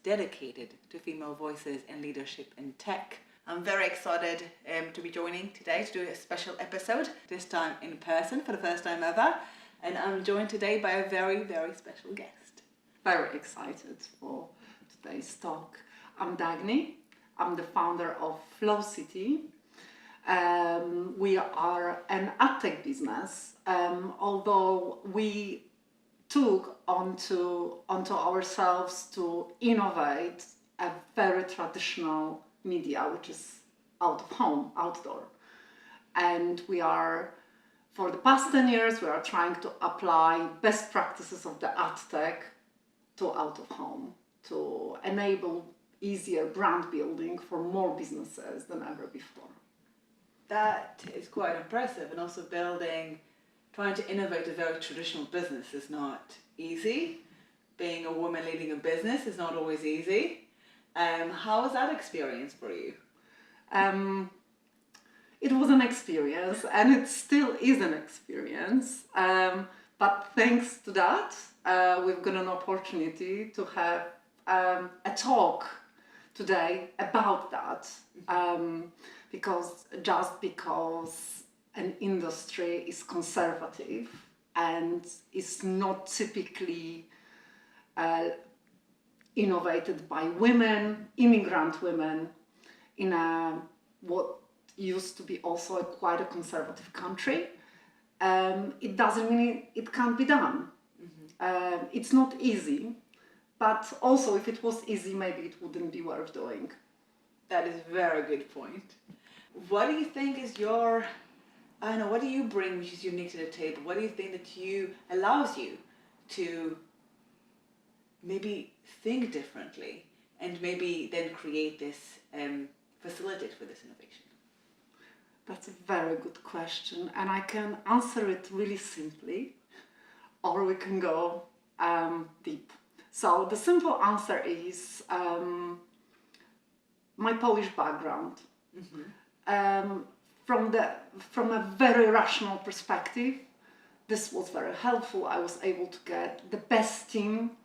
dedicated to female voices and leadership in tech. I'm very excited to be joining today to do a special episode, this time in person for the first time ever. And I'm joined today by a very, very special guest. Very excited for today's talk. I'm Dagny. I'm the founder of Flow City. We are an ad tech business, although we took onto ourselves to innovate a very traditional media, which is out of home, outdoor. And we are, for the past 10 years, we are trying to apply best practices of the ad tech to out of home to enable easier brand building for more businesses than ever before. That is quite impressive, and also trying to innovate a very traditional business is not easy. Being a woman leading a business is not always easy. How was that experience for you? It was an experience, and it still is an experience. But thanks to that, we've got an opportunity to have a talk today about that. Because an industry is conservative and is not typically innovated by women, immigrant women, in what used to be also quite a conservative country, it doesn't mean it can't be done. Mm-hmm. It's not easy, but also if it was easy, maybe it wouldn't be worth doing. That is a very good point. What do you think is what do you bring which is unique to the table? What do you think that allows you to maybe think differently and maybe then create this, facilitate for this innovation? That's a very good question, and I can answer it really simply, or we can go deep. So the simple answer is my Polish background. Mm-hmm. From a very rational perspective, this was very helpful. I was able to get the best team.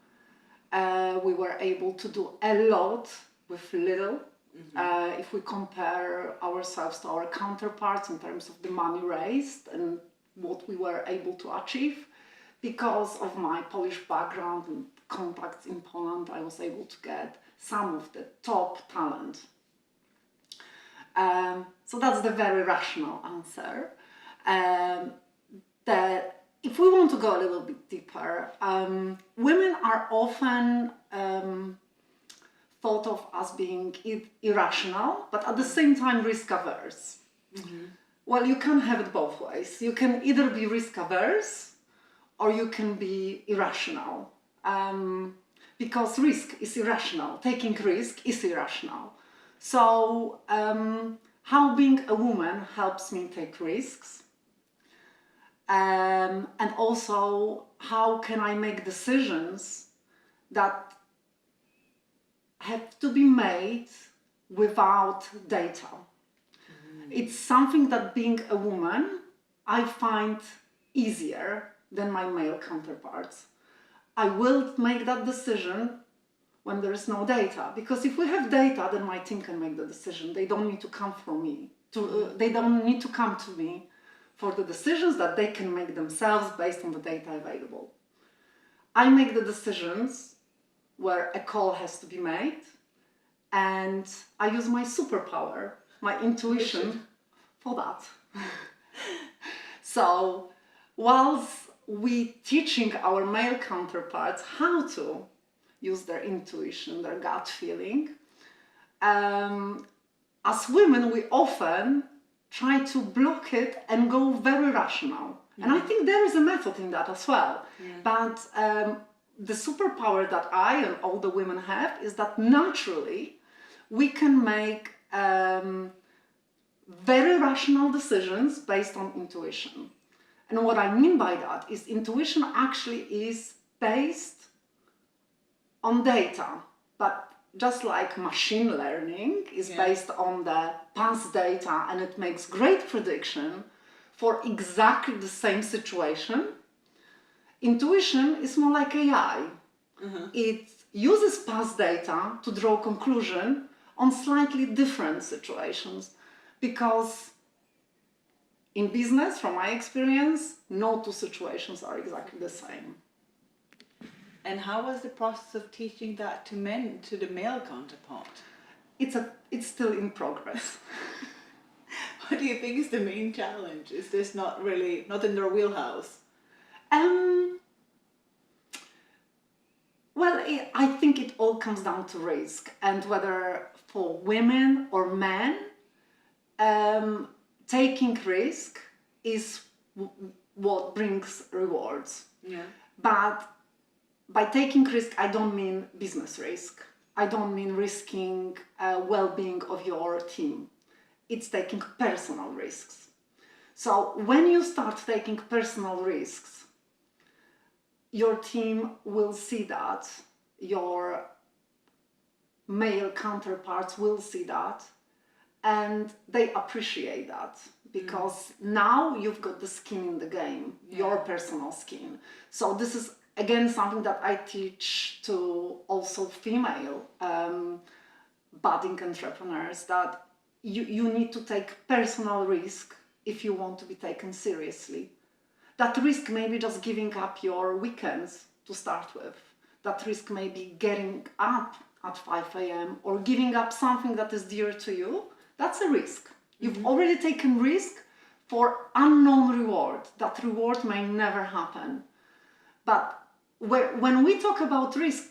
We were able to do a lot with little. Mm-hmm. If we compare ourselves to our counterparts in terms of the money raised and what we were able to achieve, because of my Polish background and contacts in Poland, I was able to get some of the top talent. So that's the very rational answer. If we want to go a little bit deeper, women are often thought of as being irrational, but at the same time risk averse. Mm-hmm. Well, you can have it both ways. You can either be risk averse or you can be irrational. Because risk is irrational. Taking risk is irrational. So, how being a woman helps me take risks, and also how can I make decisions that have to be made without data. Mm-hmm. It's something that being a woman, I find easier than my male counterparts. I will make that decision when there is no data, because if we have data, then my team can make the decision. They don't need to come for me. They don't need to come to me for the decisions that they can make themselves based on the data available. I make the decisions where a call has to be made, and I use my superpower, my intuition, for that. So, whilst we teaching our male counterparts how to use their intuition, their gut feeling, as women, we often try to block it and go very rational. Yeah. And I think there is a method in that as well. Yeah. But the superpower that I and all the women have is that naturally we can make very rational decisions based on intuition. And what I mean by that is intuition actually is based on data, but just like machine learning is based on the past data and it makes great prediction for exactly the same situation, intuition is more like AI. Mm-hmm. uses past data to draw conclusion on slightly different situations, because in business, from my experience, no two situations are exactly the same. And how was the process of teaching that to men, to the male counterpart? It's still in progress. What do you think is the main challenge? Is this not in their wheelhouse? Well, I think it all comes down to risk, and whether for women or men, taking risk is what brings rewards. Yeah. But by taking risk, I don't mean business risk. I don't mean risking well-being of your team. It's taking personal risks. So when you start taking personal risks, your team will see that, your male counterparts will see that, and they appreciate that, because now you've got the skin in the game, your personal skin. So this is, again, something that I teach to also female budding entrepreneurs, that you need to take personal risk if you want to be taken seriously. That risk may be just giving up your weekends to start with. That risk may be getting up at 5 a.m. or giving up something that is dear to you. That's a risk. You've already taken risk for unknown reward. That reward may never happen. But when we talk about risk,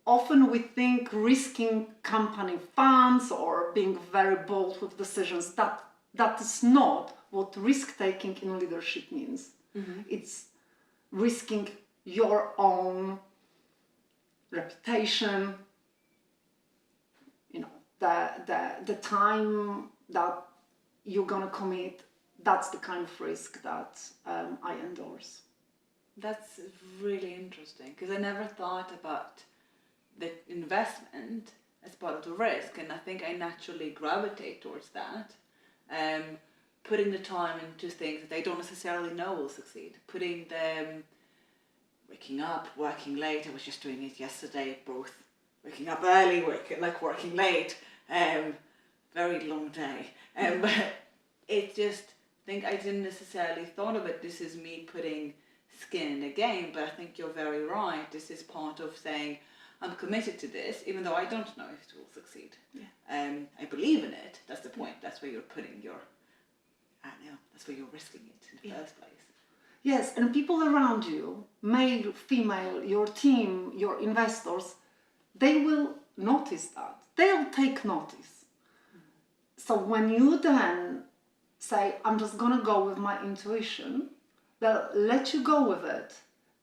often we think risking company funds or being very bold with decisions. That is not what risk-taking in leadership means. It's risking your own reputation, the time that you're gonna commit. That's the kind of risk that I endorse. That's really interesting, because I never thought about the investment as part of the risk, and I think I naturally gravitate towards that. Putting the time into things that I don't necessarily know will succeed. Putting them, waking up, working late. I was just doing it yesterday, both waking up early, working late. Very long day. But it just, I didn't necessarily thought of it. This is me putting skin in the game, but I think you're very right. This is part of saying, I'm committed to this, even though I don't know if it will succeed. Yeah. I believe in it. That's the point. That's where you're putting your, that's where you're risking it in the first place. Yes, and people around you, male, female, your team, your investors, they will notice that. They'll take notice. So when you then say, I'm just gonna go with my intuition, they'll let you go with it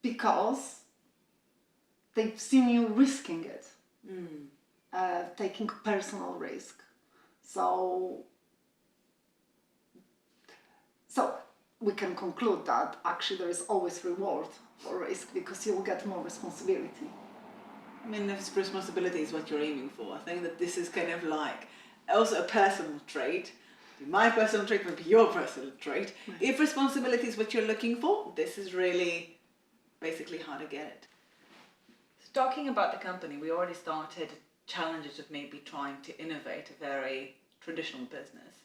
because they've seen you risking it, taking personal risk. So we can conclude that actually there is always reward for risk, because you will get more responsibility. I mean, if responsibility is what you're aiming for, I think that this is kind of like also a personal trait. My personal trait would be your personal trait. Right. If responsibility is what you're looking for, this is really basically how to get it. So talking about the company, we already started challenges of maybe trying to innovate a very traditional business.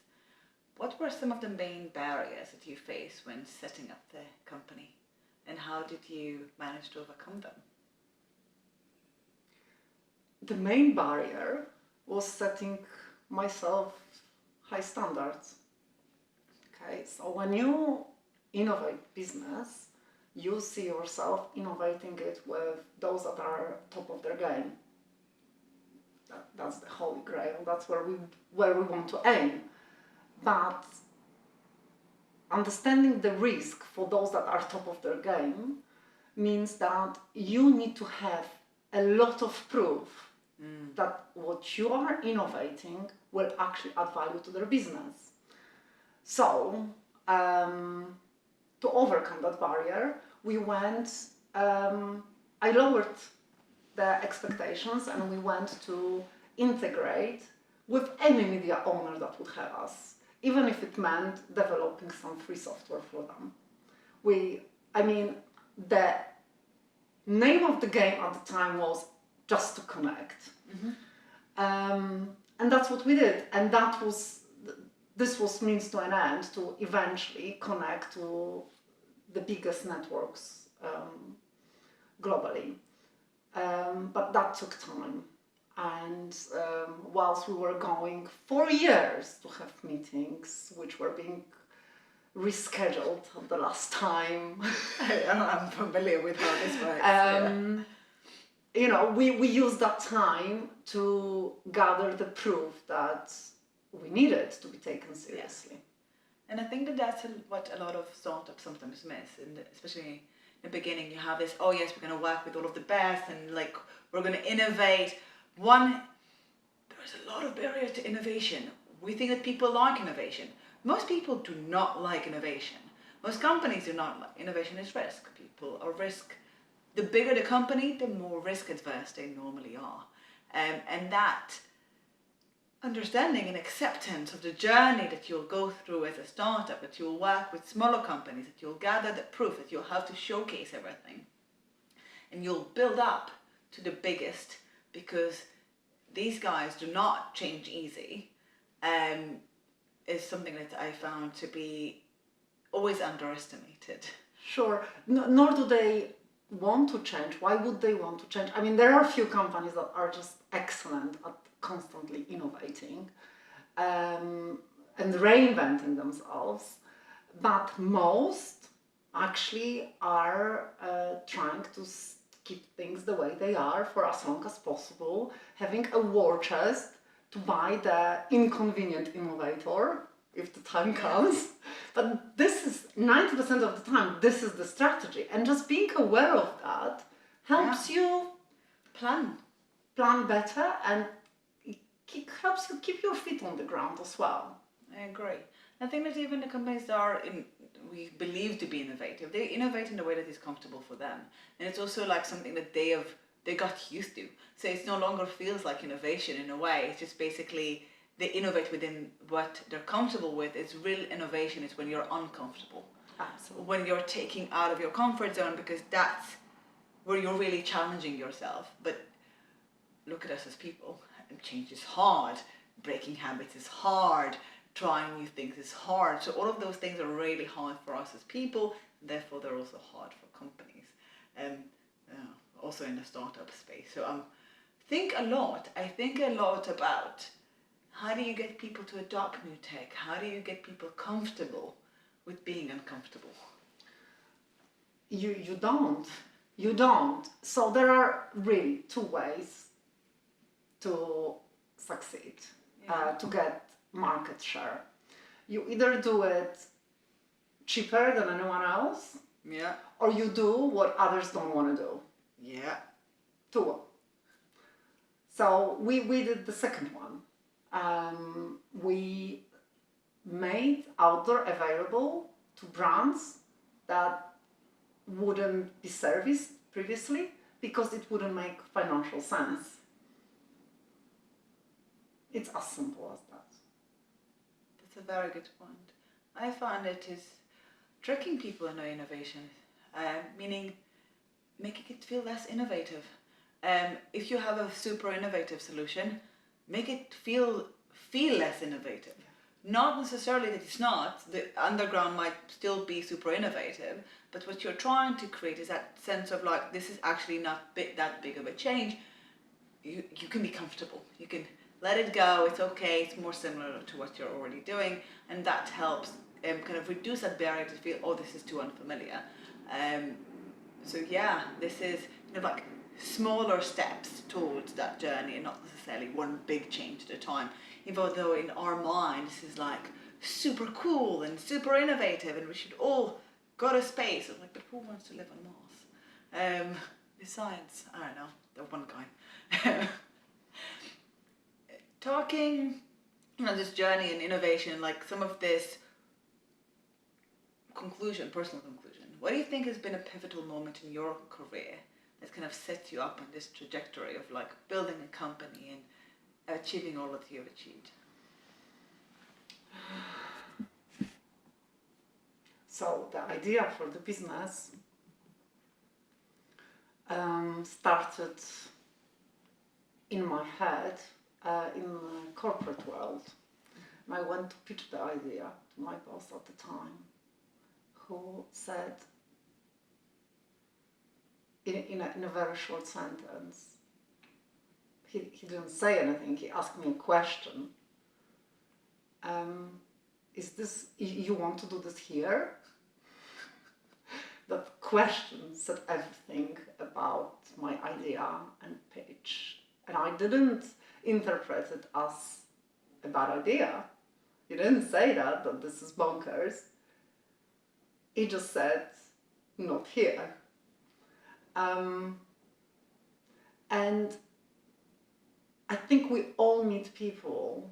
What were some of the main barriers that you faced when setting up the company, and how did you manage to overcome them? The main barrier was setting myself high standards. Okay, so when you innovate business, you see yourself innovating it with those that are top of their game. That's the holy grail. That's where we want to aim. But understanding the risk for those that are top of their game means that you need to have a lot of proof that what you are innovating will actually add value to their business. So, to overcome that barrier, I lowered the expectations, and we went to integrate with any media owner that would have us, even if it meant developing some free software for them. The name of the game at the time was just to connect. And that's what we did. And this was means to an end to eventually connect to the biggest networks globally. But that took time. And whilst we were going for years to have meetings, which were being rescheduled at the last time. I'm familiar with how this works. You know, we used that time to gather the proof that we needed to be taken seriously. And I think that that's what a lot of startups sometimes miss, and especially in the beginning, you have this, oh yes, we're going to work with all of the best, and like we're going to innovate. There's a lot of barriers to innovation. We think that people like innovation. Most people do not like innovation. Most companies do not like innovation. Is risk. People are risk. The bigger the company, the more risk adverse they normally are, and that understanding and acceptance of the journey that you'll go through as a startup, that you'll work with smaller companies, that you'll gather the proof, that you'll have to showcase everything, and you'll build up to the biggest, because these guys do not change easy, is something that I found to be always underestimated. Sure, nor do they want to change. Why would they want to change? I mean, there are a few companies that are just excellent at constantly innovating and reinventing themselves, but most actually are trying to keep things the way they are for as long as possible, having a war chest to buy the inconvenient innovator if the time comes. But this is 90% of the time, this is the strategy. And just being aware of that helps you plan better, and helps you keep your feet on the ground as well. I agree. I think that even the companies that we believe to be innovative, they innovate in a way that is comfortable for them. And it's also like something that they got used to. So it no longer feels like innovation in a way. It's just basically they innovate within what they're comfortable with. It's real innovation is when you're uncomfortable. Absolutely. When you're taking out of your comfort zone, because that's where you're really challenging yourself. But look at us as people. Change is hard. Breaking habits is hard. Trying new things is hard. So all of those things are really hard for us as people. Therefore, they're also hard for companies. Also in the startup space. So I think a lot about how do you get people to adopt new tech? How do you get people comfortable with being uncomfortable? You don't. So there are really two ways to succeed, to get market share. You either do it cheaper than anyone else, or you do what others don't want to do. Two. So we did the second one. We made outdoor available to brands that wouldn't be serviced previously because it wouldn't make financial sense. It's as simple as that. That's a very good point. I find it is tricking people into innovation, meaning making it feel less innovative. If you have a super innovative solution, make it feel less innovative. Not necessarily that it's not. The underground might still be super innovative, but what you're trying to create is that sense of like, this is actually not that big of a change. You can be comfortable. You can let it go, it's okay, it's more similar to what you're already doing, and that helps kind of reduce that barrier to feel, oh, this is too unfamiliar. So yeah, this is kind of like smaller steps towards that journey and not necessarily one big change at a time. Even though in our mind this is like super cool and super innovative and we should all go to space. I'm like, but who wants to live on Mars? Besides, I don't know, the one guy. Talking, this journey and innovation, like some of this personal conclusion. What do you think has been a pivotal moment in your career that kind of set you up on this trajectory of like building a company and achieving all that you've achieved? So the idea for the business started in my head in the corporate world. And I went to pitch the idea to my boss at the time, who said in a very short sentence, he didn't say anything, he asked me a question. Is this, you want to do this here? That question said everything about my idea and pitch. And I didn't interpret it as a bad idea. He didn't say that this is bonkers. He just said, not here. And I think we all meet people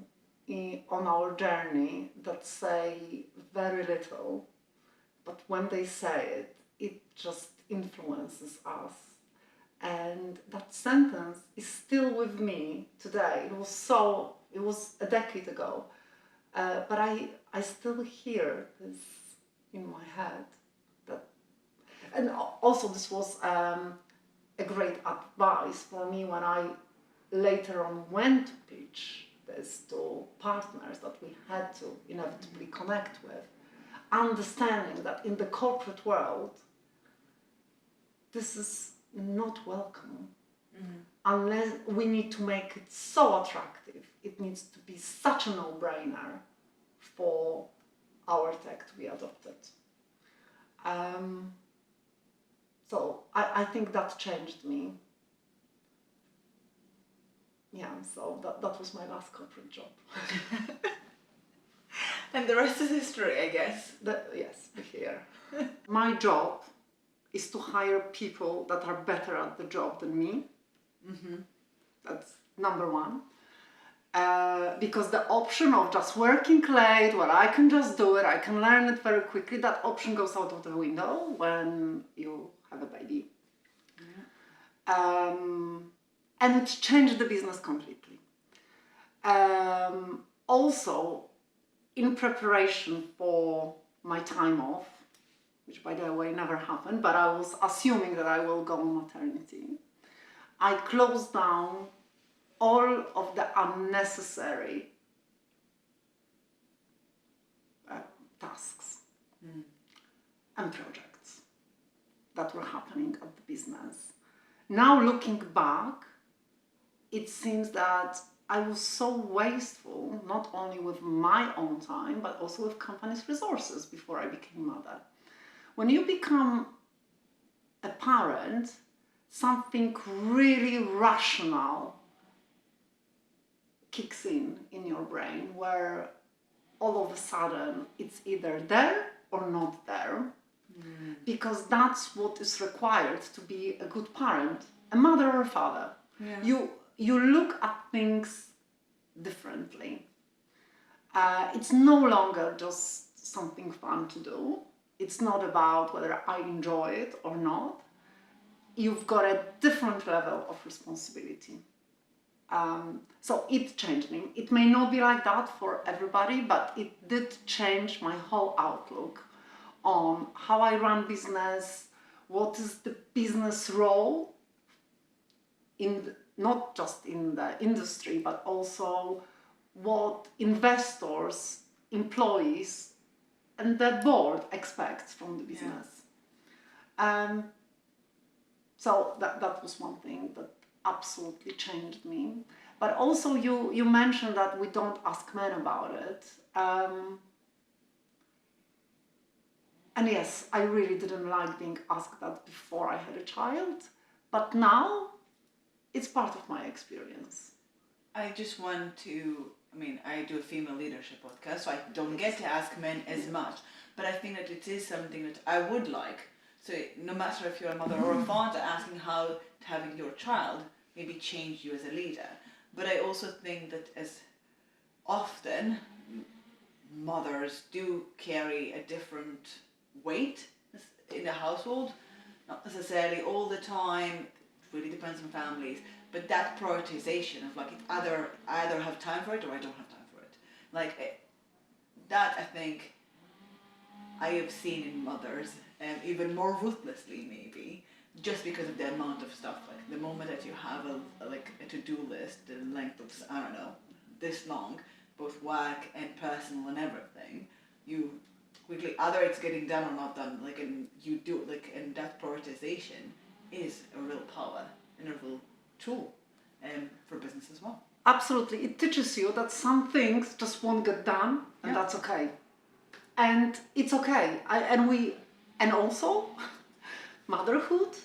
on our journey that say very little, but when they say it, it just influences us. And that sentence is still with me today. It was a decade ago, but I still hear this in my head. And also this was a great advice for me when I later on went to pitch this to partners that we had to inevitably connect with, understanding that in the corporate world, this is not welcome. Unless we need to make it so attractive. It needs to be such a no-brainer for our tech to be adopted. So I think that changed me. Yeah, so that was my last corporate job. And the rest is history, I guess. Yes, here. My job is to hire people that are better at the job than me. That's number one. Because the option of just working late, where I can just do it, I can learn it very quickly, that option goes out of the window when you have a baby. And it changed the business completely. Also, in preparation for my time off, which by the way never happened, but I was assuming that I will go on maternity, I closed down all of the unnecessary tasks and projects that were happening at the business. Now looking back, it seems that I was so wasteful, not only with my own time, but also with company's resources before I became mother. When you become a parent, something really rational kicks in your brain, where all of a sudden it's either there or not there, because that's what is required to be a good parent, a mother or a father. Yeah. You look at things differently. It's no longer just something fun to do. It's not about whether I enjoy it or not. You've got a different level of responsibility. So it changed me. It may not be like that for everybody, but it did change my whole outlook on how I run business, what is the business role, not just in the industry, but also what investors, employees, and the board expects from the business. Yeah. So that was one thing that absolutely changed me. But also you mentioned that we don't ask men about it. And yes, I really didn't like being asked that before I had a child, but now it's part of my experience. I just want to, I do a female leadership podcast, so I don't get to ask men as much, but I think that it is something that I would like. So no matter if you're a mother or a father, asking how having your child maybe changed you as a leader. But I also think that as often mothers do carry a different weight in the household, not necessarily all the time, it really depends on families, but that prioritization of like, I either have time for it or I don't have time for it. That I think I have seen in mothers, even more ruthlessly maybe, just because of the amount of stuff. Like the moment that you have a to-do list, the length of, I don't know, this long, both work and personal and everything, you quickly, either it's getting done or not done, like, and you do, like, and that prioritization is a real power and a real tool for business as well. Absolutely. It teaches you that some things just won't get done, and that's okay. And it's okay. And also, motherhood,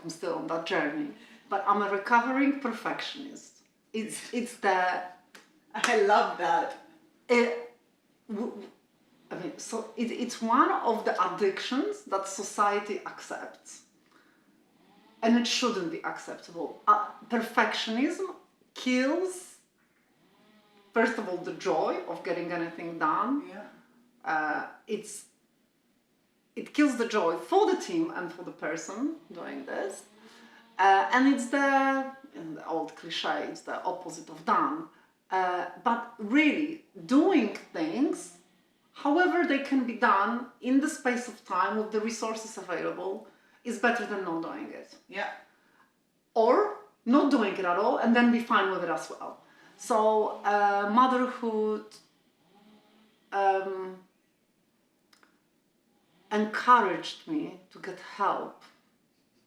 I'm still on that journey, but I'm a recovering perfectionist. It's the... I love that. It's one of the addictions that society accepts. And it shouldn't be acceptable. Perfectionism kills, first of all, the joy of getting anything done. Yeah. It kills the joy for the team and for the person doing this. And it's in the old cliche, it's the opposite of done. But really, doing things, however they can be done in the space of time with the resources available, is better than not doing it. Yeah. Or not doing it at all and then be fine with it as well. So motherhood encouraged me to get help.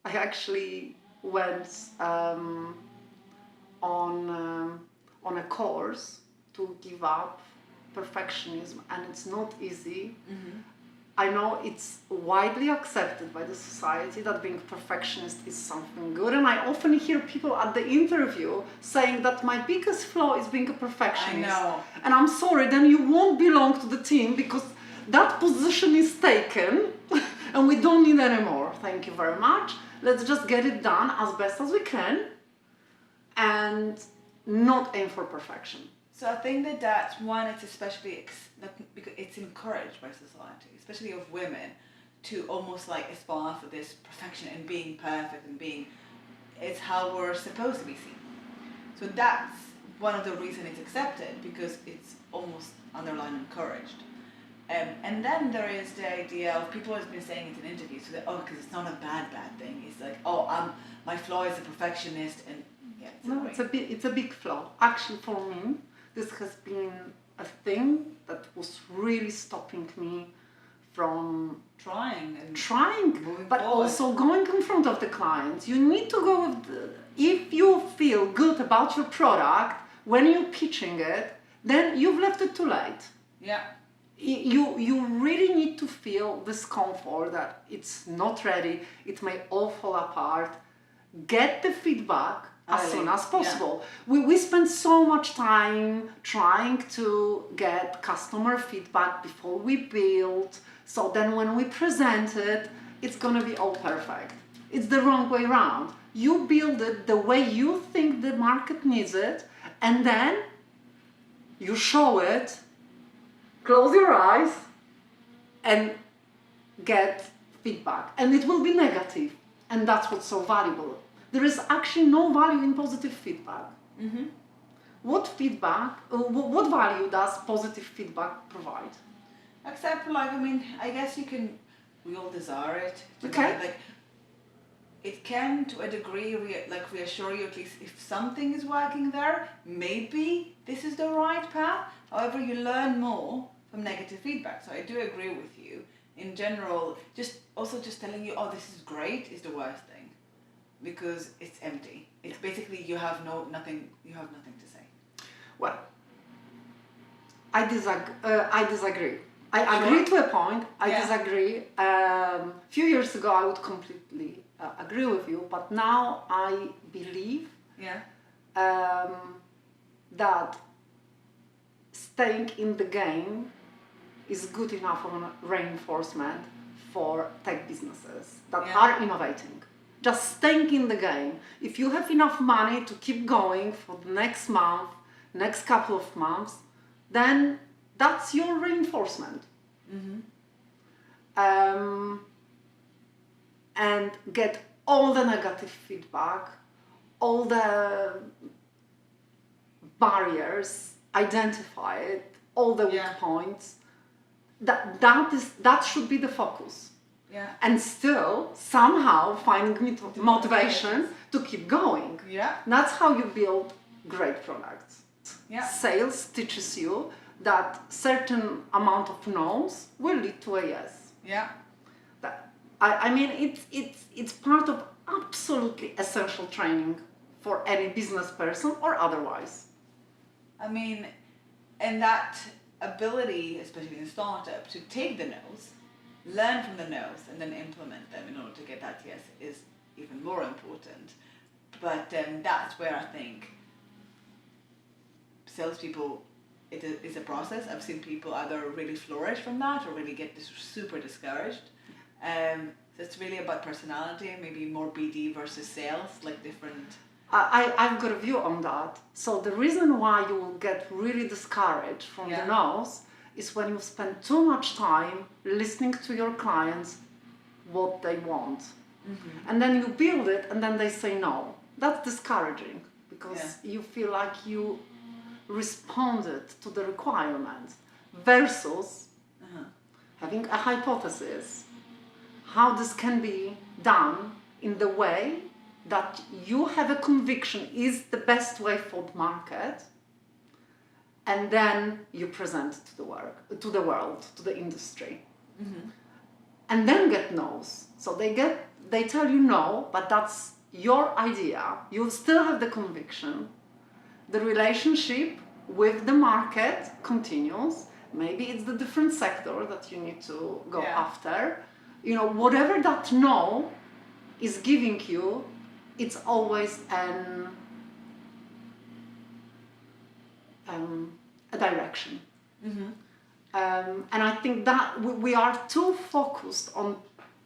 I actually went on a course to give up perfectionism, and it's not easy. Mm-hmm. I know it's widely accepted by the society that being perfectionist is something good, and I often hear people at the interview saying that my biggest flaw is being a perfectionist. I know. And I'm sorry, then you won't belong to the team because that position is taken and we don't need anymore. Thank you very much. Let's just get it done as best as we can and not aim for perfection. So I think that's one, it's especially because it's encouraged by society, especially of women, to almost like aspire for this perfection and being perfect and it's how we're supposed to be seen. So that's one of the reasons it's accepted, because it's almost underlined encouraged. And then there is the idea of, people have been saying it in interviews, so that, because it's not a bad thing. It's like, my flaw is a perfectionist, and yeah. It's a big flaw. Actually, for me, this has been a thing that was really stopping me from trying, but forward. Also going in front of the clients. You need to go with if you feel good about your product when you're pitching it, then you've left it too late. Yeah. You really need to feel discomfort that it's not ready, it may all fall apart. Get the feedback as soon as possible. Yeah. We spend so much time trying to get customer feedback before we build, so then when we present it, it's gonna be all perfect. It's the wrong way around. You build it the way you think the market needs it, and then you show it, close your eyes, and get feedback. And it will be negative, and that's what's so valuable. There is actually no value in positive feedback. Mm-hmm. What value does positive feedback provide? Except, I guess we all desire it. Okay. It can, to a degree, reassure you, at least if something is working there, maybe this is the right path. However, you learn more from negative feedback. So I do agree with you. In general, just telling you, this is great, is the worst thing. Because it's empty. It's basically you have nothing to say. Well, I disagree. I agree to a point. I disagree. A few years ago, I would completely agree with you, but now I believe that staying in the game is good enough of a reinforcement for tech businesses that are innovating. Just staying in the game. If you have enough money to keep going for the next month, next couple of months, then that's your reinforcement. Mm-hmm. And get all the negative feedback, all the barriers, identify it, all the weak points. That should be the focus. Yeah. and still somehow finding motivation to keep going. Yeah. That's how you build great products. Yeah. Sales teaches you that certain amount of no's will lead to a yes. Yeah. I mean, it's part of absolutely essential training for any business person or otherwise. I mean, and that ability, especially in startup, to take the no's, learn from the no's, and then implement them in order to get that yes is even more important. But that's where I think salespeople, it is a process. I've seen people either really flourish from that or really get super discouraged. So it's really about personality, maybe more BD versus sales, like different. I've got a view on that. So the reason why you will get really discouraged from the no's is when you spend too much time listening to your clients what they want. Mm-hmm. And then you build it and then they say no. That's discouraging because you feel like you responded to the requirements versus having a hypothesis how this can be done in the way that you have a conviction is the best way for the market, and then you present it to the world, to the industry, and then get no's. So they tell you no, but that's your idea. You still have the conviction. The relationship with the market continues. Maybe it's the different sector that you need to go after. You know, whatever that no is giving you, it's always a direction. Mm-hmm. And I think that we are too focused on,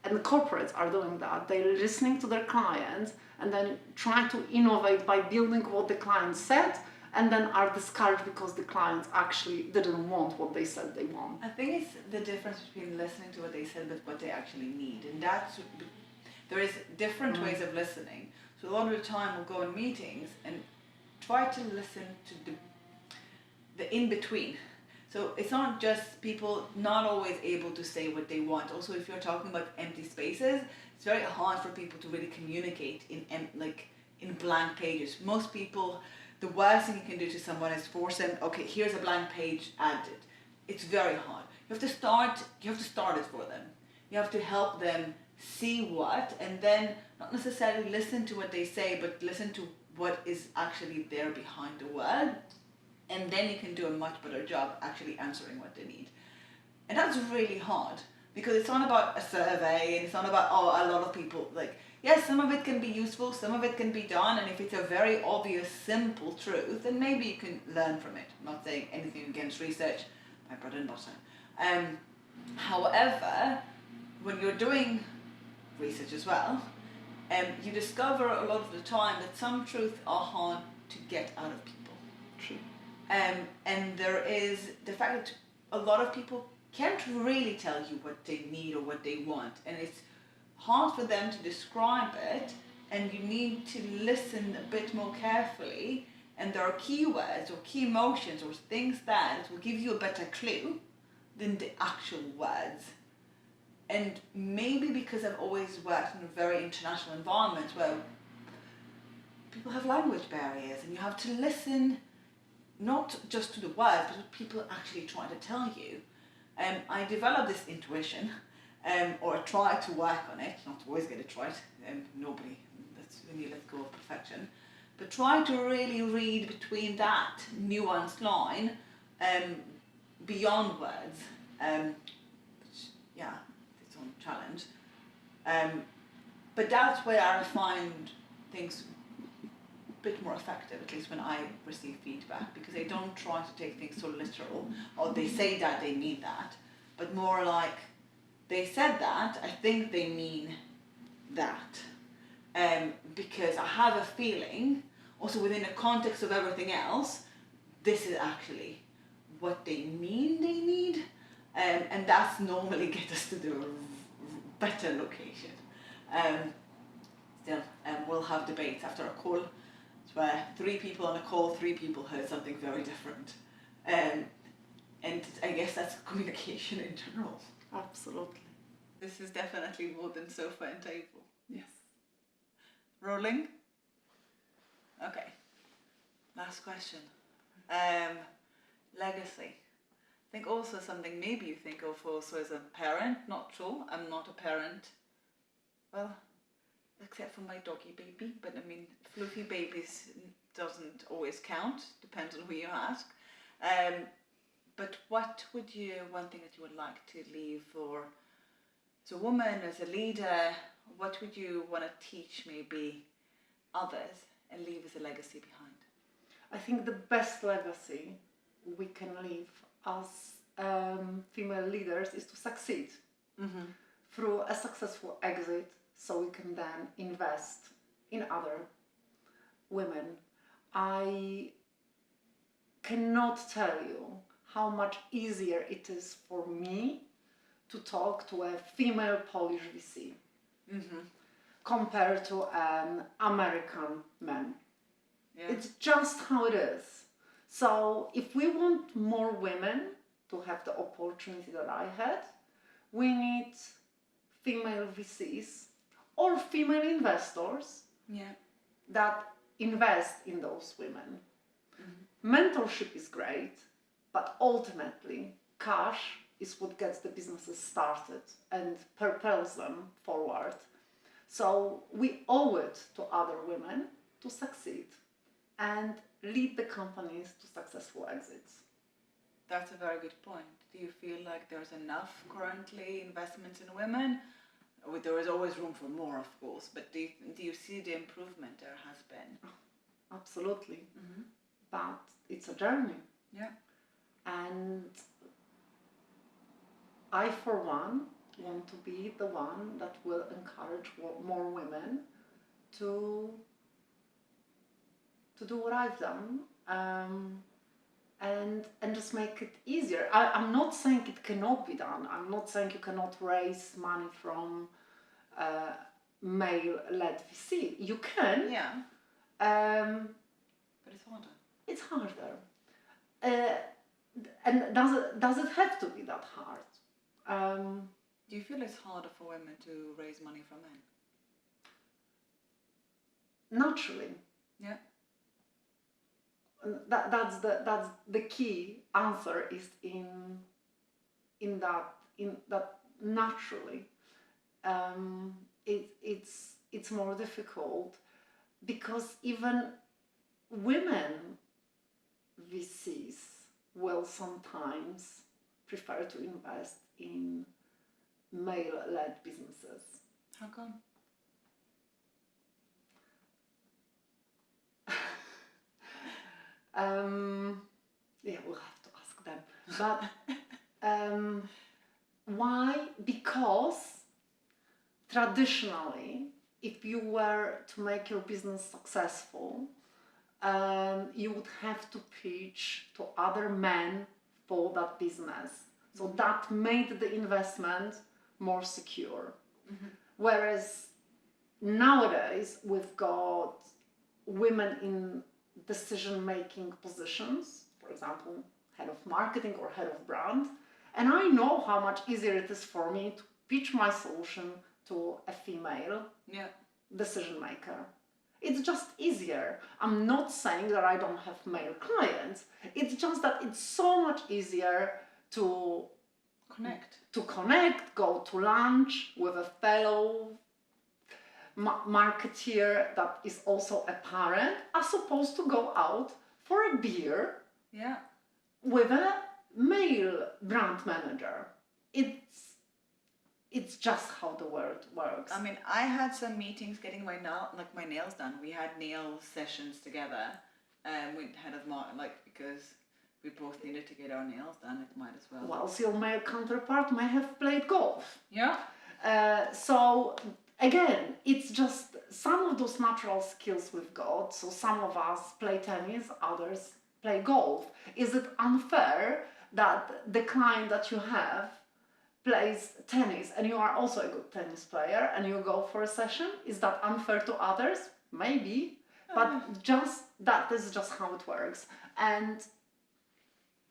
and the corporates are doing that. They're listening to their clients and then trying to innovate by building what the client said, and then are discouraged because the clients actually didn't want what they said they want. I think it's the difference between listening to what they said but what they actually need. And there is different ways of listening. So a lot of the time we'll go in meetings and try to listen to the in-between. So it's not just people not always able to say what they want. Also, if you're talking about empty spaces, it's very hard for people to really communicate in blank pages. Most people, the worst thing you can do to someone is force them, okay, here's a blank page, add it. It's very hard. You have to start it for them. You have to help them see what, and then not necessarily listen to what they say, but listen to what is actually there behind the word. And then you can do a much better job actually answering what they need. And that's really hard because it's not about a survey and it's not about, a lot of people, yes, some of it can be useful, some of it can be done, and if it's a very obvious, simple truth, then maybe you can learn from it. I'm not saying anything against research, my bread and butter. However, when you're doing research as well, you discover a lot of the time that some truths are hard to get out of people. True. And there is the fact that a lot of people can't really tell you what they need or what they want, and it's hard for them to describe it, and you need to listen a bit more carefully, and there are keywords or key emotions or things that will give you a better clue than the actual words. And maybe because I've always worked in a very international environment where people have language barriers and you have to listen not just to the words, but what people actually try to tell you. I developed this intuition, or try to work on it, not always get it right, that's when you let go of perfection, but try to really read between that nuanced line beyond words, which, its own challenge. But that's where I find things a bit more effective, at least when I receive feedback, because they don't try to take things so literal, or they say that they mean that, but more like, they said that, I think they mean that. Because I have a feeling, also within the context of everything else, this is actually what they mean they need. And that's normally get us to the better location. Still, we'll have debates after a call. It's where 3 people on a call, 3 people heard something very different. And I guess that's communication in general. Absolutely. This is definitely more than sofa and table. Yes. Rolling? Okay. Last question. Legacy. I think also something maybe you think of also as a parent. Not true. I'm not a parent. Well, except for my doggy baby. But I mean, fluffy babies doesn't always count. Depends on who you ask. But what would you, one thing that you would like to leave for, as a woman, as a leader, what would you want to teach maybe others and leave as a legacy behind? I think the best legacy we can leave as female leaders is to succeed through a successful exit, so we can then invest in other women. I cannot tell you how much easier it is for me to talk to a female Polish VC compared to an American man. Yeah. It's just how it is. So if we want more women to have the opportunity that I had, we need female VCs or female investors that invest in those women. Mentorship is great, but ultimately cash is what gets the businesses started and propels them forward. So we owe it to other women to succeed and lead the companies to successful exits. That's a very good point. Do you feel like there's enough currently investments in women? There is always room for more, of course, but do you see the improvement there has been? Absolutely. But it's a journey. Yeah. And I, for one, want to be the one that will encourage more women to do what I've done, and just make it easier. I'm not saying it cannot be done. I'm not saying you cannot raise money from male-led VC. You can. Yeah. But it's harder. It's harder. And does it have to be that hard? Do you feel it's harder for women to raise money from men? Naturally. Yeah. That's the key answer is in that naturally it's more difficult because even women VCs will sometimes prefer to invest in male-led businesses. How come? Yeah, we'll have to ask them. But why? Because traditionally, if you were to make your business successful, you would have to pitch to other men for that business. So that made the investment more secure. Whereas nowadays, we've got women in decision-making positions, for example, head of marketing or head of brand, and I know how much easier it is for me to pitch my solution to a female decision maker. It's just easier. I'm not saying that I don't have male clients. It's just that it's so much easier to connect, go to lunch with a fellow marketeer that is also a parent, as opposed to go out for a beer with a male brand manager. It's just how the world works. I mean, I had some meetings getting my nails done. We had nail sessions together, with head of because we both needed to get our nails done. It might as well. Whilst your male counterpart may have played golf. Yeah. So again, it's just some of those natural skills we've got. So some of us play tennis, others play golf. Is it unfair that the client that you have plays tennis and you are also a good tennis player and you go for a session? Is that unfair to others? Maybe, but just that is just how it works. And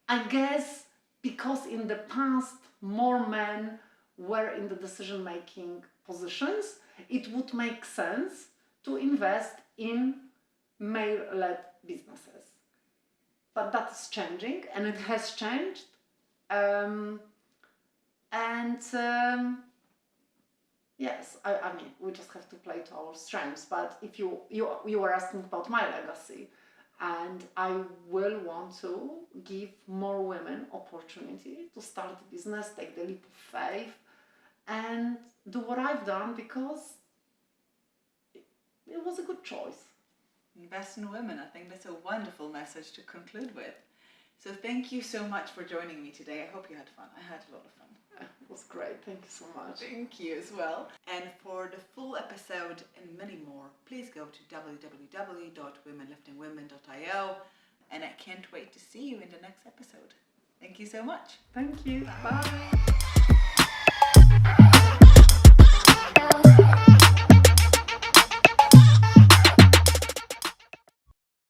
I guess because in the past more men were in the decision-making positions, it would make sense to invest in male-led businesses. But that is changing, and it has changed. Yes, I mean, we just have to play to our strengths. But if you were asking about my legacy, and I will want to give more women opportunity to start a business, take the leap of faith, and do what I've done because it was a good choice. Invest in women. I think that's a wonderful message to conclude with. So thank you so much for joining me today. I hope you had fun. I had a lot of fun. It was great. Thank you so much. Thank you as well. And for the full episode and many more, please go to www.womenliftingwomen.io. And I can't wait to see you in the next episode. Thank you so much. Thank you. Bye.